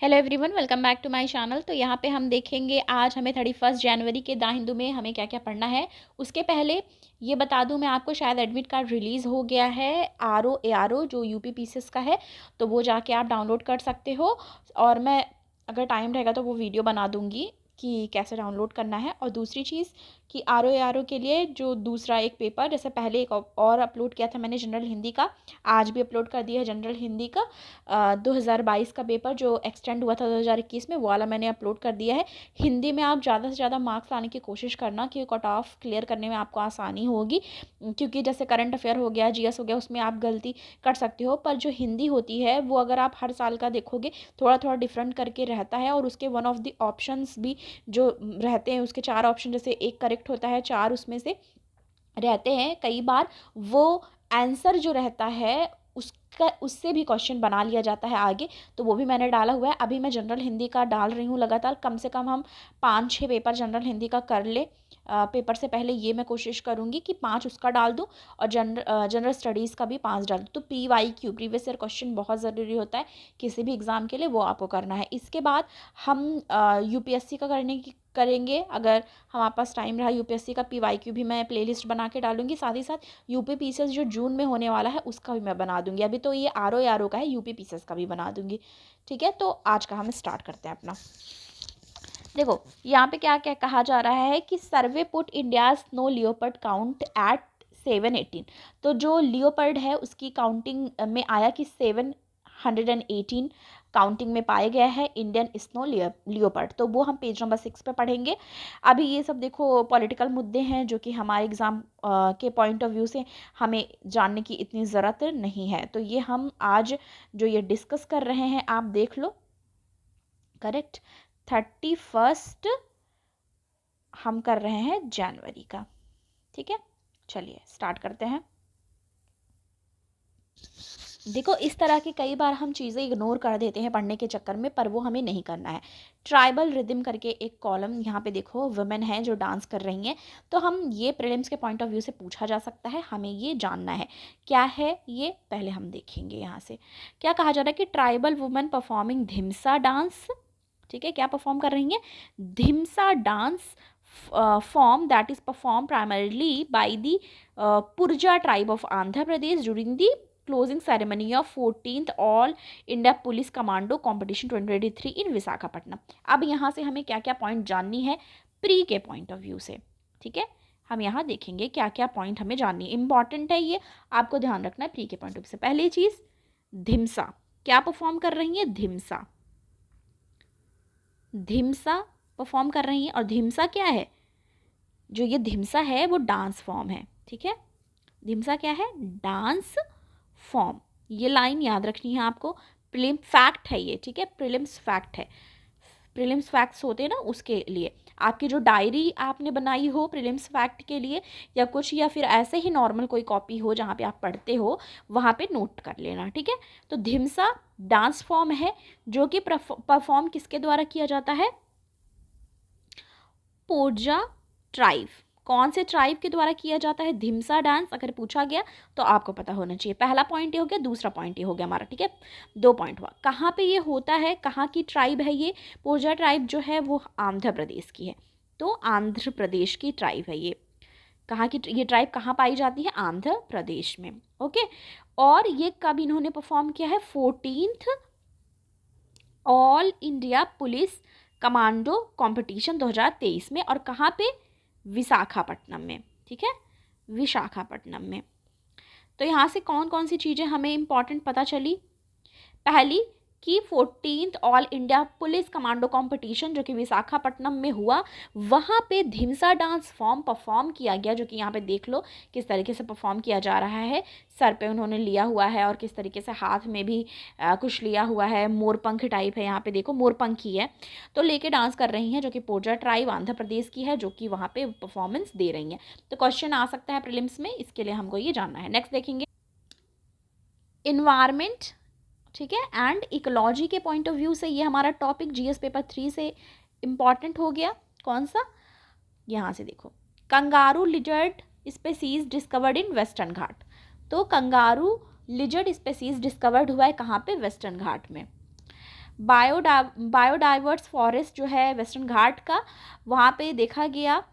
Hello everyone, welcome back to my channel. तो यहाँ पे हम देखेंगे आज हमें 31 जनवरी के द हिंदू में हमें क्या क्या पढ़ना है। उसके पहले ये बता दूँ मैं आपको, शायद एडमिट कार्ड रिलीज़ हो गया है RO जो यूपी पीसीएस का है, तो वो जाके आप डाउनलोड कर सकते हो। और मैं अगर टाइम रहेगा तो वो वीडियो बना दूँगी कि कैसे डाउनलोड करना है। और दूसरी चीज़ कि RO के लिए जो दूसरा एक पेपर, जैसे पहले एक और अपलोड किया था मैंने जनरल हिंदी का, आज भी अपलोड कर दिया है जनरल हिंदी का 2022 का पेपर जो एक्सटेंड हुआ था 2021 में, वो वाला मैंने अपलोड कर दिया है। हिंदी में आप ज़्यादा से ज़्यादा मार्क्स लाने की कोशिश करना कि कट ऑफ क्लियर करने में आपको आसानी होगी, क्योंकि जैसे करंट अफेयर हो गया, जीएस हो गया, उसमें आप गलती कर सकते हो, पर जो हिंदी होती है वो अगर आप हर साल का देखोगे थोड़ा थोड़ा डिफरेंट करके रहता है। और उसके वन ऑफ द ऑप्शंस भी जो रहते हैं, उसके 4 ऑप्शन, जैसे एक करेक्ट होता है, 4 उसमें से रहते हैं, कई बार वो आंसर जो रहता है उसका उससे भी क्वेश्चन बना लिया जाता है आगे। तो वो भी मैंने डाला हुआ है। अभी मैं जनरल हिंदी का डाल रही हूँ लगातार, कम से कम हम 5-6 पेपर जनरल हिंदी का कर ले। पेपर से पहले ये मैं कोशिश करूँगी कि 5 उसका डाल दूँ और जनरल स्टडीज़ का भी 5 डाल दूँ। तो PYQ प्रीवियस ईयर क्वेश्चन बहुत ज़रूरी होता है किसी भी एग्ज़ाम के लिए, वो आपको करना है। इसके बाद हम UPSC का करेंगे। अगर हमारे पास टाइम रहा UPSC का PYQ भी मैं प्लेलिस्ट बना के डालूंगी। साथ ही साथ यूपी पीसीएस जो जून में होने वाला है उसका भी मैं बना दूंगी। अभी तो ये RO का है, यूपी पीसीएस का भी बना दूंगी। ठीक है, तो आज का हम स्टार्ट करते हैं अपना। देखो यहाँ पे क्या क्या कहा जा रहा है कि survey puts India snow leopard count at 718। तो जो लियोपर्ड है उसकी काउंटिंग में आया कि 718 काउंटिंग में पाया गया है इंडियन स्नो लियोपर्ड। तो वो हम पेज नंबर 6 पे पढ़ेंगे। अभी ये सब देखो पॉलिटिकल मुद्दे हैं जो कि हमारे एग्ज़ाम के पॉइंट ऑफ व्यू से हमें जानने की इतनी ज़रूरत नहीं है। तो ये हम आज जो ये डिस्कस कर रहे हैं आप देख लो। करेक्ट, 31 हम कर रहे हैं जनवरी का। ठीक है, चलिए स्टार्ट करते हैं। देखो इस तरह की कई बार हम चीज़ें इग्नोर कर देते हैं पढ़ने के चक्कर में, पर वो हमें नहीं करना है। ट्राइबल रिदम करके एक कॉलम यहाँ पे देखो, वुमेन हैं जो डांस कर रही हैं। तो हम ये प्रीलिम्स के पॉइंट ऑफ व्यू से पूछा जा सकता है, हमें ये जानना है क्या है ये, पहले हम देखेंगे। यहाँ से क्या कहा जा रहा है कि tribal women performing Dhimsa dance. ठीक है, क्या परफॉर्म कर रही हैं? Dhimsa dance form that is performed primarily by the Purja tribe of Andhra Pradesh during the closing ceremony of 14th All India Police Commando Competition 2023 in Visakhapatnam. अब यहाँ से हमें क्या क्या पॉइंट जाननी है प्री के पॉइंट ऑफ व्यू से। ठीक है, हम यहाँ देखेंगे क्या क्या पॉइंट हमें जाननी है, इंपॉर्टेंट है ये, आपको ध्यान रखना है प्री के पॉइंट ऑफ व्यू से। पहली चीज़, धिमसा क्या परफॉर्म कर रही है? धिमसा धिमसा परफॉर्म कर रही हैं। और धिमसा क्या है? जो ये धिमसा है वो डांस फॉर्म है। ठीक है, धिमसा क्या है? Dance form. ये लाइन याद रखनी है आपको, प्रीलिम फैक्ट है ये। ठीक है, प्रीलिम्स फैक्ट है, प्रीलिम्स फैक्ट्स होते हैं ना, उसके लिए आपकी जो डायरी आपने बनाई हो प्रीलिम्स फैक्ट के लिए या कुछ, या फिर ऐसे ही नॉर्मल कोई कॉपी हो जहाँ पे आप पढ़ते हो, वहाँ पे नोट कर लेना। ठीक है, तो धिमसा डांस फॉर्म है जो कि परफॉर्म किसके द्वारा किया जाता है? पोरजा ट्राइब। कौन से ट्राइब के द्वारा किया जाता है धिमसा डांस? अगर पूछा गया तो आपको पता होना चाहिए। पहला पॉइंट ये हो गया, दूसरा पॉइंट ये हो गया हमारा। ठीक है, 2 पॉइंट हुआ। कहाँ पे ये होता है, कहाँ की ट्राइब है ये? पोरजा ट्राइब जो है वो आंध्र प्रदेश की है। तो आंध्र प्रदेश की ट्राइब है ये। कहाँ की ये ट्राइब कहाँ पाई जाती है? आंध्र प्रदेश में। ओके, और ये कब इन्होंने परफॉर्म किया है? 14th all India police commando competition 2023 में। और कहाँ पे? विशाखापट्टनम में। ठीक है, विशाखापट्टनम में। तो यहाँ से कौन कौन सी चीज़ें हमें इंपॉर्टेंट पता चली? पहली कि 14th all India police commando competition जो कि विशाखापट्टनम में हुआ, वहाँ पे धिमसा डांस फॉर्म परफॉर्म किया गया, जो कि यहाँ पे देख लो किस तरीके से परफॉर्म किया जा रहा है। सर पे उन्होंने लिया हुआ है और किस तरीके से हाथ में भी कुछ लिया हुआ है, मोरपंख टाइप है, यहाँ पे देखो मोरपंख ही है। तो लेके डांस कर रही हैं, जो कि पोरजा ट्राइब आंध्र प्रदेश की है, जो कि वहाँ पे परफॉर्मेंस दे रही हैं। तो क्वेश्चन आ सकता है प्रीलिम्स में, इसके लिए हमको ये जानना है। नेक्स्ट देखेंगे इन्वायरमेंट। ठीक है, एंड इकोलॉजी के पॉइंट ऑफ व्यू से ये हमारा टॉपिक GS पेपर 3 से इम्पॉर्टेंट हो गया। कौन सा? यहाँ से देखो, kangaroo lizard species discovered in western Ghat. तो कंगारू लिजर्ड स्पेसीज डिस्कवर्ड हुआ है कहाँ पे? वेस्टर्न घाट में। बायोडाइवर्स फॉरेस्ट जो है वेस्टर्न घाट का, वहाँ पे देखा गया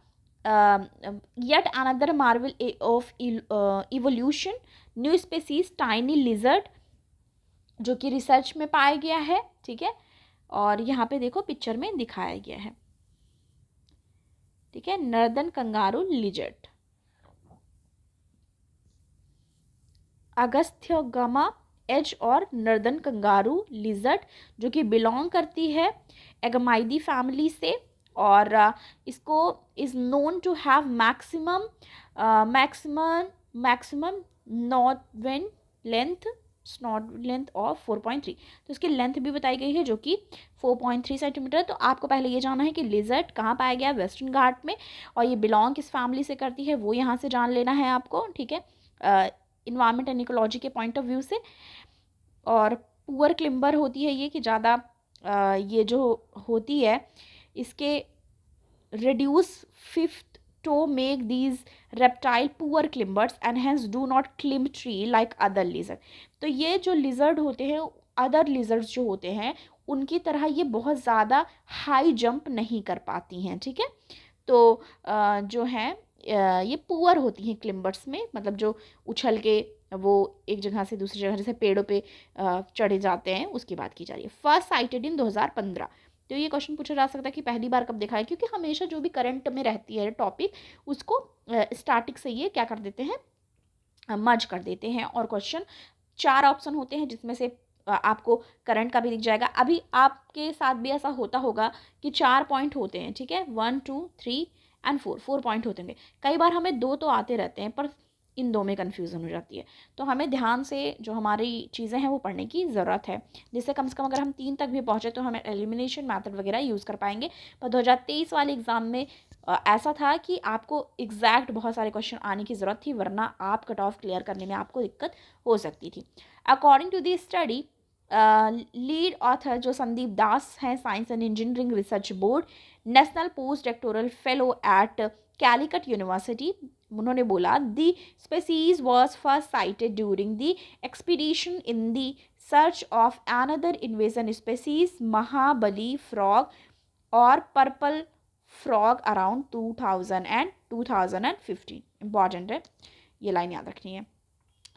yet another Marvel of evolution, new species tiny lizard, जो कि रिसर्च में पाया गया है, ठीक है। और यहाँ पे देखो पिक्चर में दिखाया गया है, ठीक है, नर्दर्न कंगारू लिजर्ड। अगस्थ्यगमा एज और नर्दर्न कंगारू लिजर्ड, जो कि बिलोंग करती है एगमाइडी फैमिली से, और इसको is known to have maximum not vent length snout length of 4.3। तो इसकी लेंथ भी बताई गई है जो कि 4.3 सेंटीमीटर। तो आपको पहले ये जानना है कि लिजर्ड कहाँ पाया गया, वेस्टर्न घाट में, और ये बिलोंग किस फैमिली से करती है वो यहाँ से जान लेना है आपको, ठीक है, इन्वायरमेंट एंड इकोलॉजी के पॉइंट ऑफ व्यू से। और पुअर क्लिम्बर होती है ये, कि ज़्यादा ये जो होती है इसके reduce fifth to make these reptile poor climbers and hence do not climb tree like other lizard। तो ये जो lizard होते हैं, other lizards जो होते हैं, उनकी तरह ये बहुत ज़्यादा हाई जंप नहीं कर पाती हैं, ठीक है। तो जो है ये पुअर होती हैं क्लिम्बर्स में, मतलब जो उछल के वो एक जगह से दूसरी जगह, जैसे पेड़ों पे चढ़े जाते हैं, उसकी बात की जा रही है। फर्स्ट साइटेड इन 2015। तो ये क्वेश्चन पूछा जा सकता है कि पहली बार कब देखा है, क्योंकि हमेशा जो भी करंट में रहती है टॉपिक, उसको स्टैटिक से ये क्या कर देते हैं, मर्ज कर देते हैं। और क्वेश्चन 4 ऑप्शन होते हैं, जिसमें से आपको करंट का भी दिख जाएगा। अभी आपके साथ भी ऐसा होता होगा कि 4 पॉइंट होते हैं, ठीक है, 1 2 3 एंड 4 पॉइंट होते हैं। कई बार हमें 2 तो आते रहते हैं, पर इन 2 में कन्फ्यूज़न हो जाती है। तो हमें ध्यान से जो हमारी चीज़ें हैं वो पढ़ने की ज़रूरत है, जिससे कम से कम अगर हम 3 तक भी पहुँचे तो हमें एलिमिनेशन मेथड वगैरह यूज़ कर पाएंगे। पर 2023 वाले एग्ज़ाम में ऐसा था कि आपको एग्जैक्ट बहुत सारे क्वेश्चन आने की ज़रूरत थी, वरना आप कट ऑफ क्लियर करने में आपको दिक्कत हो सकती थी। According to the study, lead author जो संदीप दास हैं, science and engineering research board, national post doctoral fellow at Calicut university, उन्होंने बोला the species was first sighted during the expedition in the search of another invasion species Mahabali frog और purple frog around 2000 and 2015। Important है, ये line याद रखनी है।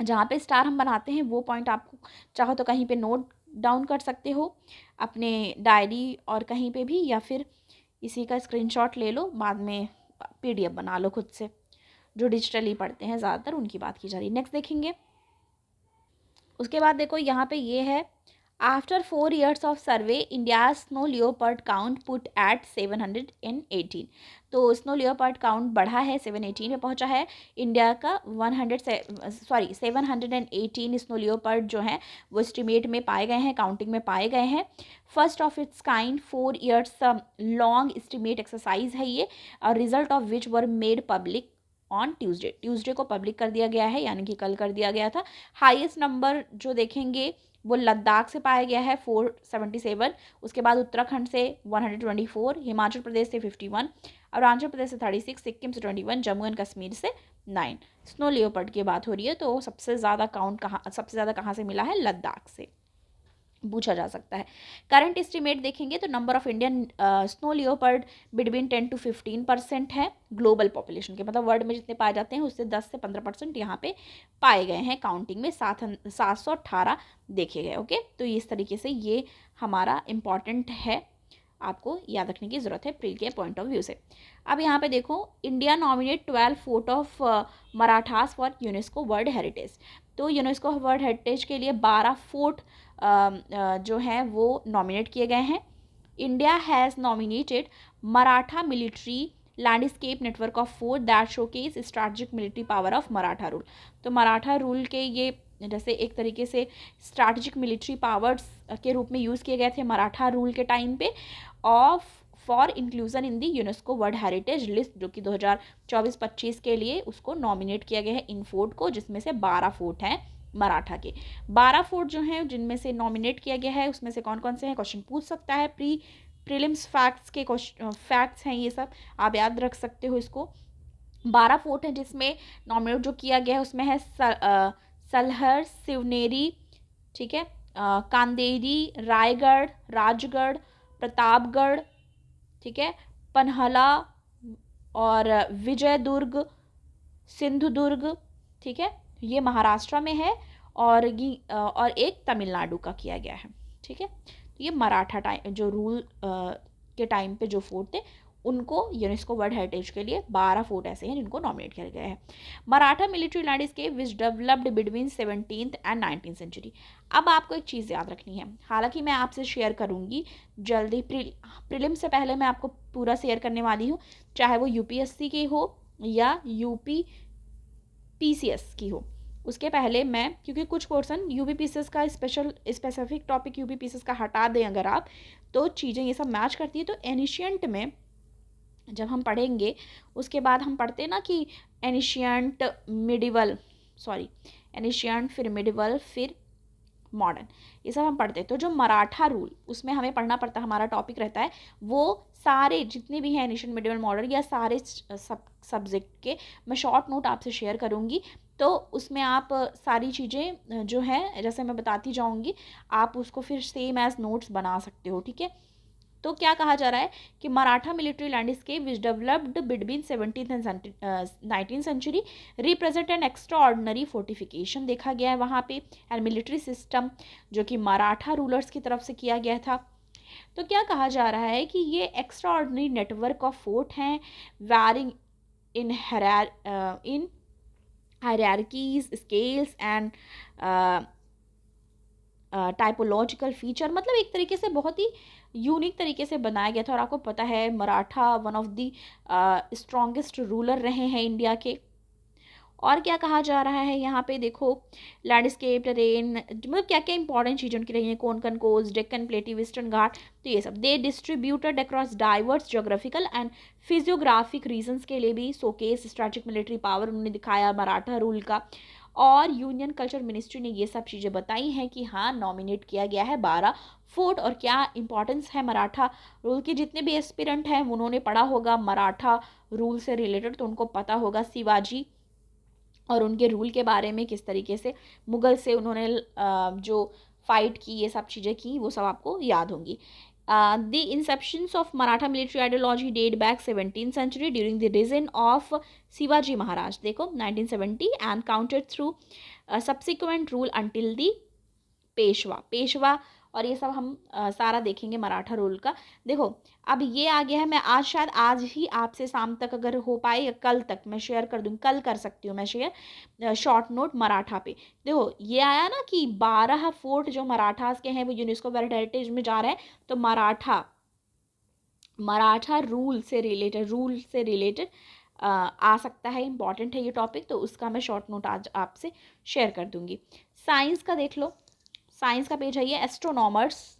जहाँ पे स्टार हम बनाते हैं वो पॉइंट आपको चाहो तो कहीं पे नोट डाउन कर सकते हो अपने डायरी और कहीं पे भी, या फिर इसी का स्क्रीनशॉट ले लो, बाद में PDF बना लो खुद से। जो डिजिटली पढ़ते हैं ज़्यादातर उनकी बात की जा रही है। नेक्स्ट देखेंगे, उसके बाद देखो यहाँ पे ये है, after 4 years of survey India snow leopard count put at 718। तो स्नो लियोपर्ड काउंट बढ़ा है, 718 पे पहुंचा है। इंडिया का 718 स्नो लियोपर्ड जो हैं वो एस्टिमेट में पाए गए हैं, काउंटिंग में पाए गए हैं। First of its kind 4 years long estimate exercise है ये, और result of which were made public on Tuesday को पब्लिक कर दिया गया है, यानी कि कल कर दिया गया था। हाईएस्ट नंबर जो देखेंगे वो लद्दाख से पाया गया है 477, उसके बाद उत्तराखंड से 124, हिमाचल प्रदेश से 51, अरुणाचल प्रदेश से 36, सिक्किम से 21, जम्मू एंड कश्मीर से 9। स्नो लियोपर्ड की बात हो रही है, तो सबसे ज़्यादा कहाँ से मिला है, लद्दाख से पूछा जा सकता है। करंट एस्टिमेट देखेंगे तो number of Indian snow leopard between 10 to 15% है ग्लोबल पॉपुलेशन के, मतलब वर्ल्ड में जितने पाए जाते हैं उससे 10 से 15% यहाँ पे पाए गए हैं। काउंटिंग में 718 देखे गए। ओके, तो इस तरीके से ये हमारा इम्पॉर्टेंट है, आपको याद रखने की ज़रूरत है प्री के पॉइंट ऑफ व्यू से। अब यहाँ पे देखो, India nominate 12 fort of Marathas for UNESCO world heritage. तो यूनेस्को वर्ल्ड हेरिटेज के लिए 12 फोर्ट जो हैं वो नॉमिनेट किए गए हैं। India has nominated Maratha military landscape network of fort that showcase strategic military power of Maratha rule. तो मराठा रूल के ये जैसे एक तरीके से स्ट्रैटेजिक मिलिट्री पावर्स के रूप में यूज़ किए गए थे मराठा रूल के टाइम पे, of for inclusion in the UNESCO world heritage list, जो कि 2024-25 के लिए उसको नॉमिनेट किया गया है इन फोर्ट को, जिसमें से 12 फोर्ट हैं मराठा के। 12 फोर्ट जो हैं जिनमें से नॉमिनेट किया गया है, उसमें से कौन कौन से हैं क्वेश्चन पूछ सकता है। प्रीलिम्स फैक्ट्स के फैक्ट्स हैं ये सब, आप याद रख सकते हो इसको। 12 फोर्ट हैं जिसमें नॉमिनेट जो किया गया है उसमें है सलहर, शिवनेरी, ठीक है, कांदेरी, रायगढ़, राजगढ़, प्रतापगढ़, ठीक है, पन्हला और विजयदुर्ग, सिंधुदुर्ग, ठीक है, ये महाराष्ट्र में है। और एक तमिलनाडु का किया गया है, ठीक है। तो ये मराठा टाइम जो रूल के टाइम पे जो फोर्ट थे उनको यूनेस्को वर्ल्ड हेरिटेज के लिए 12 फोर्ट ऐसे हैं जिनको नॉमिनेट किया गया है। Maratha military landscape which developed between 17th and 19th century. अब आपको एक चीज़ याद रखनी है, हालांकि मैं आपसे शेयर करूंगी जल्दी, प्रीलिम से पहले मैं आपको पूरा शेयर करने वाली हूँ, चाहे वो यूपीएससी की हो या यूपी पीसीएस की हो। उसके पहले मैं, क्योंकि कुछ पोर्सन यूपी पीसीएस का स्पेसिफिक टॉपिक यूपी पीसीएस का हटा दें अगर आप, तो चीज़ें ये सब मैच करती है। तो एनिशियंट में जब हम पढ़ेंगे उसके बाद हम पढ़ते हैं ना कि एनिशियंट फिर मिडिवल फिर मॉडर्न, ये सब हम पढ़ते हैं। तो जो मराठा रूल उसमें हमें पढ़ना पड़ता है, हमारा टॉपिक रहता है वो सारे जितने भी हैं एनिशियंट मिडिवल मॉडर्न या सारे सब्जेक्ट के मैं शॉर्ट नोट आपसे शेयर करूँगी। तो उसमें आप सारी चीज़ें जो है जैसे मैं बताती जाऊँगी आप उसको फिर सेम एज नोट्स बना सकते हो, ठीक है। तो क्या कहा जा रहा है कि Maratha military landscape which developed between 17th and 19th century represent an extraordinary fortification देखा गया है वहाँ पे, एंड मिलिट्री सिस्टम जो कि मराठा रूलर्स की तरफ से किया गया था। तो क्या कहा जा रहा है कि ये extraordinary network of fort हैं varying in hierarchies, scales and typological feature, मतलब एक तरीके से बहुत ही यूनिक तरीके से बनाया गया था। और आपको पता है Maratha one of the strongest ruler रहे हैं इंडिया के। और क्या कहा जा रहा है यहाँ पे देखो, लैंडस्केप, टेरेन, मतलब क्या क्या इंपॉर्टेंट चीज़ें उनकी रही हैं, कोंकण कोस्ट, डेक्कन प्लेटी, वेस्टर्न घाट, तो ये सब दे distributed across diverse geographical and physiographic regions के लिए भी शोकेस स्ट्रैटेजिक मिलिट्री पावर उन्होंने दिखाया मराठा रूल का। और यूनियन कल्चर मिनिस्ट्री ने ये सब चीज़ें बताई हैं कि हाँ नॉमिनेट किया गया है 12 फोर्ट। और क्या इंपॉर्टेंस है मराठा रूल की, जितने भी एस्पिरेंट हैं उन्होंने पढ़ा होगा मराठा रूल से रिलेटेड, तो उनको पता होगा शिवाजी और उनके रूल के बारे में, किस तरीके से मुगल से उन्होंने जो फाइट की, ये सब चीज़ें की, वो सब आपको याद होंगी। The inceptions of Maratha military ideology date back 17th century during the reign of Shivaji Maharaj, देखो 1970 and counted through subsequent rule until the Peshwa और ये सब हम सारा देखेंगे मराठा रूल का। देखो अब ये आ गया है, मैं शायद आज ही आपसे शाम तक अगर हो पाए या कल तक मैं शेयर कर दूँ, कल कर सकती हूँ मैं शेयर शॉर्ट नोट मराठा पे। देखो ये आया ना कि 12 फोर्ट जो मराठास के हैं वो यूनेस्को वर्ल्ड हेरिटेज में जा रहे हैं। तो मराठा रूल से रिलेटेड आ सकता है, इंपॉर्टेंट है ये टॉपिक, तो उसका मैं शॉर्ट नोट आज आपसे शेयर कर दूंगी। साइंस का देख लो, साइंस का पेज है ये, astronomers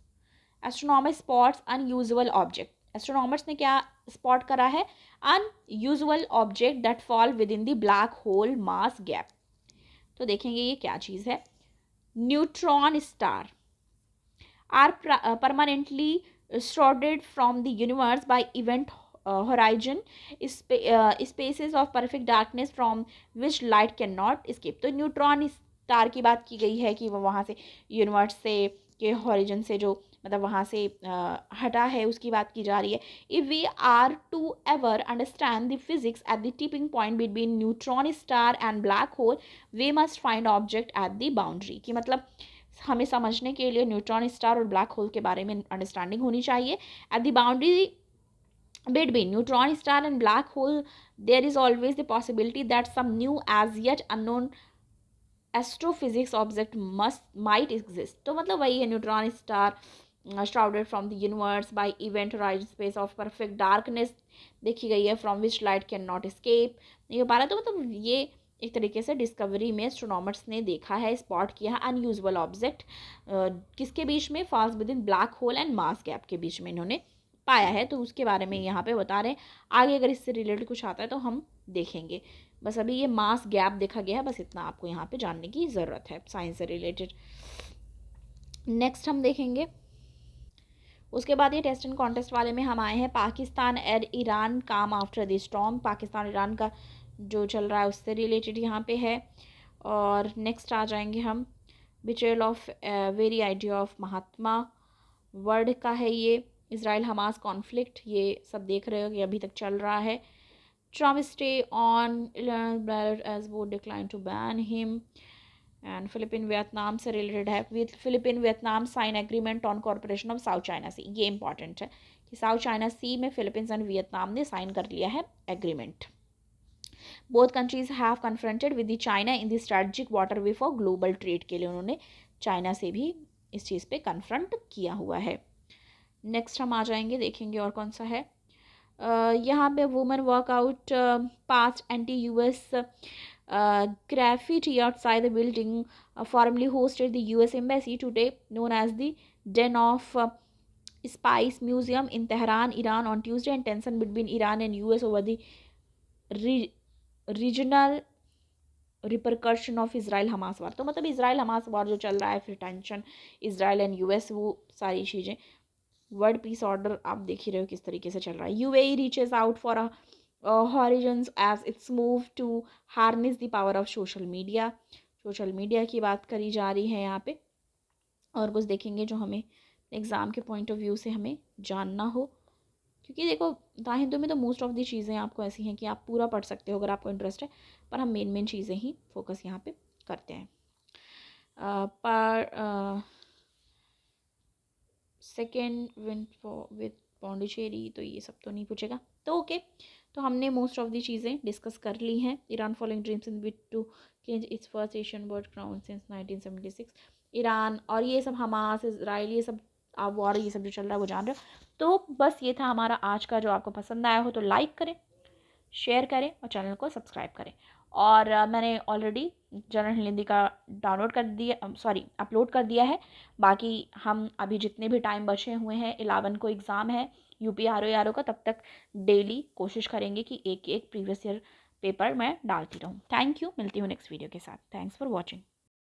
spots unusual object. Astronomers ने क्या स्पॉट करा है, unusual object that fall within the black hole mass gap. तो देखेंगे ये क्या चीज़ है, neutron star are permanently shrouded from the universe by event horizon spaces of perfect darkness from which light cannot escape। तो neutron star की बात की गई है कि वो वहाँ से यूनिवर्स से के हॉरिजन से जो मतलब वहाँ से हटा है उसकी बात की जा रही है। If we are to ever understand the physics at the tipping point between neutron star and black hole we must find object at the boundary, कि मतलब हमें समझने के लिए न्यूट्रॉन स्टार और ब्लैक होल के बारे में अंडरस्टैंडिंग होनी चाहिए। At the boundary between neutron star and black hole there is always the possibility that some new as yet unknown astrophysics object might exist। तो मतलब वही है, neutron star shrouded from the universe by event horizon space of perfect darkness देखी गई है, from which light cannot escape, नहीं हो पा रहा। तो मतलब ये एक तरीके से डिस्कवरी में एस्ट्रोनॉमर्स ने देखा है, स्पॉट किया है अनयूजुअल ऑब्जेक्ट किसके बीच में, falls within black hole and mass gap के बीच में इन्होंने पाया है। तो उसके बारे में यहाँ पे बता रहे हैं, आगे अगर इससे रिलेटेड कुछ आता है तो हम देखेंगे। बस अभी ये मास गैप देखा गया है, बस इतना आपको यहाँ पे जानने की ज़रूरत है साइंस से रिलेटेड। नेक्स्ट हम देखेंगे, उसके बाद ये टेस्ट एंड कॉन्टेस्ट वाले में हम आए हैं पाकिस्तान एंड ईरान काम after the storm, Pakistan Iran का जो चल रहा है उससे रिलेटेड यहाँ पे है। और नेक्स्ट आ जाएंगे हम betrayal of very idea of Mahatma word का है ये। इसराइल हमास कॉन्फ्लिक्ट, ये सब देख रहे हो कि अभी तक चल रहा है। ट्रम्प स्टे ऑन एज वो decline to ban him. And Philippine Vietnam से रिलेटेड है, with Philippine Vietnam sign agreement on corporation of South China Sea. ये इंपॉर्टेंट है कि साउथ चाइना सी में फिलीपींस एंड वियतनाम ने साइन कर लिया है agreement. Both countries have confronted with the China in the strategic waterway for global trade के लिए उन्होंने चाइना से भी इस चीज़ पे कन्फ्रंट किया हुआ है। नेक्स्ट हम आ जाएंगे, देखेंगे और कौन सा है। यहाँ पे women workout past anti US graffiti outside the building formerly hosted the US Embassy, today known as the Den of Spice Museum in Tehran, Iran on Tuesday, and tension between Iran and US over the regional repercussion of Israel Hamas war. तो मतलब Israel Hamas वार जो चल रहा है, फिर tension Israel and US, वो सारी चीज़ें। वर्ल्ड पीस ऑर्डर आप देख ही रहे हो किस तरीके से चल रहा है। UAE reaches out for horizons as its move to harness the power of social media। Social media की बात करी जा रही है यहाँ पे। और कुछ देखेंगे जो हमें एग्ज़ाम के पॉइंट ऑफ व्यू से हमें जानना हो, क्योंकि देखो द हिंदू में तो मोस्ट ऑफ दी चीज़ें आपको ऐसी हैं कि आप पूरा पढ़ सकते हो अगर आपको इंटरेस्ट है, पर हम मेन चीज़ें ही फोकस यहाँ पे करते हैं। पर सेकेंड विद पौंडीचेरी, तो ये सब तो नहीं पूछेगा, तो ओके। तो हमने मोस्ट ऑफ दी चीज़ें डिस्कस कर ली हैं। Iran following dreams in bit to change its first Asian world crown since 1976। Iran और ये सब हमास इसराइल, ये सब वॉर, ये सब जो चल रहा है वो जान रहे हो। तो बस ये था हमारा आज का। जो आपको पसंद आया हो तो लाइक करें, शेयर करें और चैनल को सब्सक्राइब करें। और मैंने ऑलरेडी जनरल हिंदी का डाउनलोड कर दिया, सॉरी अपलोड कर दिया है। बाकी हम अभी जितने भी टाइम बचे हुए हैं, 11 को एग्ज़ाम है यूपी आर का, तब तक डेली कोशिश करेंगे कि एक एक प्रीवियस ईयर पेपर मैं डालती रहूँ। थैंक यू, मिलती हूँ नेक्स्ट वीडियो के साथ। Thanks for watching.